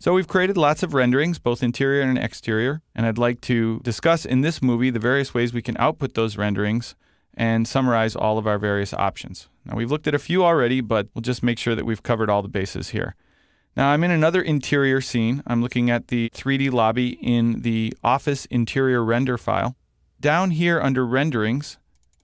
So we've created lots of renderings, both interior and exterior, and I'd like to discuss in this movie the various ways we can output those renderings and summarize all of our various options. Now we've looked at a few already, but we'll just make sure that we've covered all the bases here. Now I'm in another interior scene. I'm looking at the 3D lobby in the Office Interior Render file. Down here under Renderings,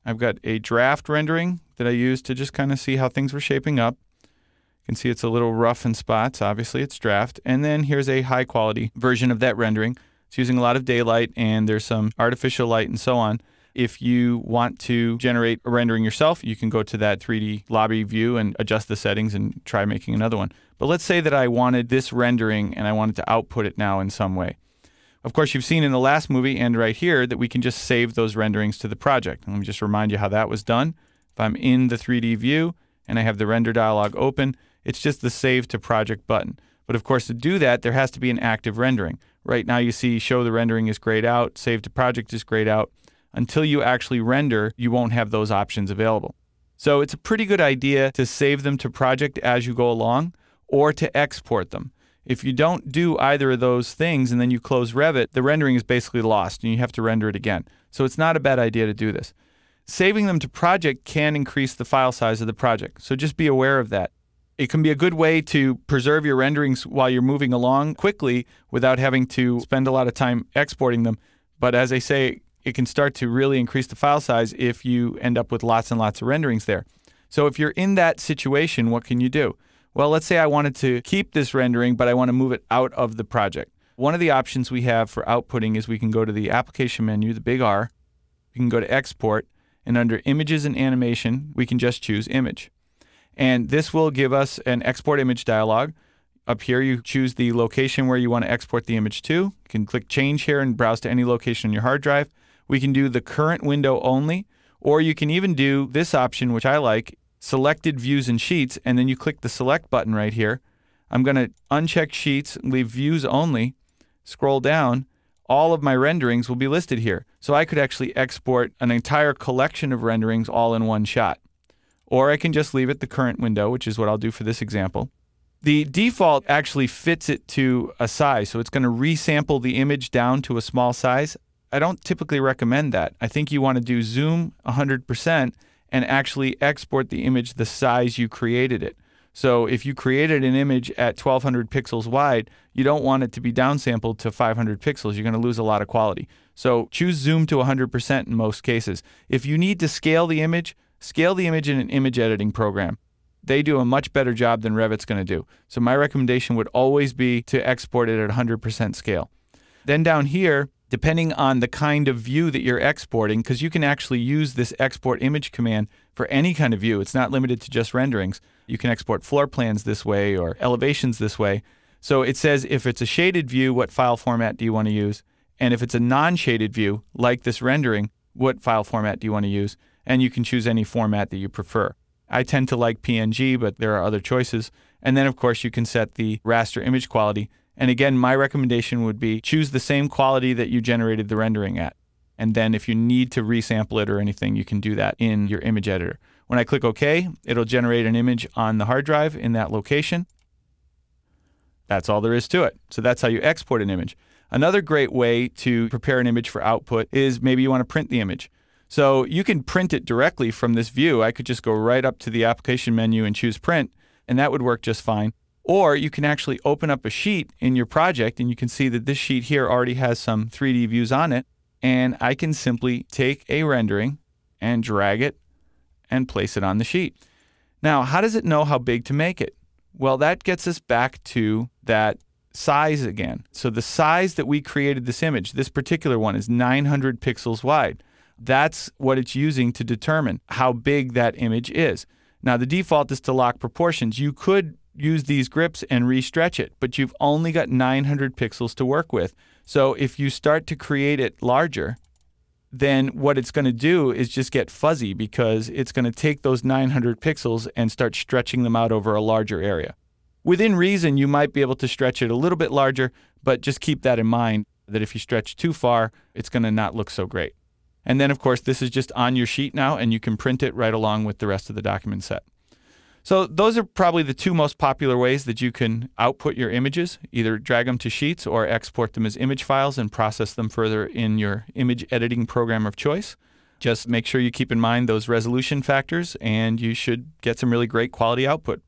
I've got a draft rendering that I used to just kind of see how things were shaping up. You can see it's a little rough in spots. Obviously, it's draft. And then here's a high-quality version of that rendering. It's using a lot of daylight, and there's some artificial light and so on. If you want to generate a rendering yourself, you can go to that 3D lobby view and adjust the settings and try making another one. But let's say that I wanted this rendering and I wanted to output it now in some way. Of course, you've seen in the last movie and right here that we can just save those renderings to the project. Let me just remind you how that was done. If I'm in the 3D view and I have the render dialog open, it's just the Save to Project button. But of course, to do that, there has to be an active rendering. Right now you see Show the Rendering is grayed out, Save to Project is grayed out. Until you actually render, you won't have those options available. So it's a pretty good idea to save them to project as you go along or to export them. If you don't do either of those things and then you close Revit, the rendering is basically lost and you have to render it again. So it's not a bad idea to do this. Saving them to project can increase the file size of the project. So just be aware of that. It can be a good way to preserve your renderings while you're moving along quickly without having to spend a lot of time exporting them. But as I say, it can start to really increase the file size if you end up with lots and lots of renderings there. So if you're in that situation, what can you do? Well, let's say I wanted to keep this rendering, but I want to move it out of the project. One of the options we have for outputting is we can go to the Application menu, the big R. We can go to Export, and under Images and Animation, we can just choose Image. And this will give us an Export Image dialog. Up here, you choose the location where you want to export the image to. You can click Change here and browse to any location on your hard drive. We can do the current window only, or you can even do this option, which I like, Selected Views and Sheets, and then you click the Select button right here. I'm going to uncheck Sheets, leave Views only, scroll down. All of my renderings will be listed here. So I could actually export an entire collection of renderings all in one shot. Or I can just leave it the current window, which is what I'll do for this example. The default actually fits it to a size, so it's going to resample the image down to a small size. I don't typically recommend that. I think you want to do zoom 100% and actually export the image the size you created it. So if you created an image at 1200 pixels wide, you don't want it to be downsampled to 500 pixels. You're going to lose a lot of quality. So choose zoom to 100% in most cases. If you need to scale the image in an image editing program. They do a much better job than Revit's going to do. So my recommendation would always be to export it at 100% scale. Then down here, depending on the kind of view that you're exporting, because you can actually use this export image command for any kind of view. It's not limited to just renderings. You can export floor plans this way or elevations this way. So it says if it's a shaded view, what file format do you want to use? And if it's a non-shaded view, like this rendering, what file format do you want to use? And you can choose any format that you prefer. I tend to like PNG, but there are other choices. And then, of course, you can set the raster image quality. And again, my recommendation would be choose the same quality that you generated the rendering at. And then if you need to resample it or anything, you can do that in your image editor. When I click OK, it'll generate an image on the hard drive in that location. That's all there is to it. So that's how you export an image. Another great way to prepare an image for output is maybe you want to print the image. So you can print it directly from this view. I could just go right up to the Application menu and choose Print, and that would work just fine. Or you can actually open up a sheet in your project, and you can see that this sheet here already has some 3D views on it, and I can simply take a rendering and drag it and place it on the sheet. Now, how does it know how big to make it? Well, that gets us back to that size again. So the size that we created this image, this particular one, is 900 pixels wide. That's what it's using to determine how big that image is. Now, the default is to lock proportions. You could use these grips and restretch it, but you've only got 900 pixels to work with. So if you start to create it larger, then what it's going to do is just get fuzzy because it's going to take those 900 pixels and start stretching them out over a larger area. Within reason, you might be able to stretch it a little bit larger, but just keep that in mind that if you stretch too far, it's going to not look so great. And then, of course, this is just on your sheet now, and you can print it right along with the rest of the document set. So those are probably the two most popular ways that you can output your images, either drag them to Sheets or export them as image files and process them further in your image editing program of choice. Just make sure you keep in mind those resolution factors, and you should get some really great quality output.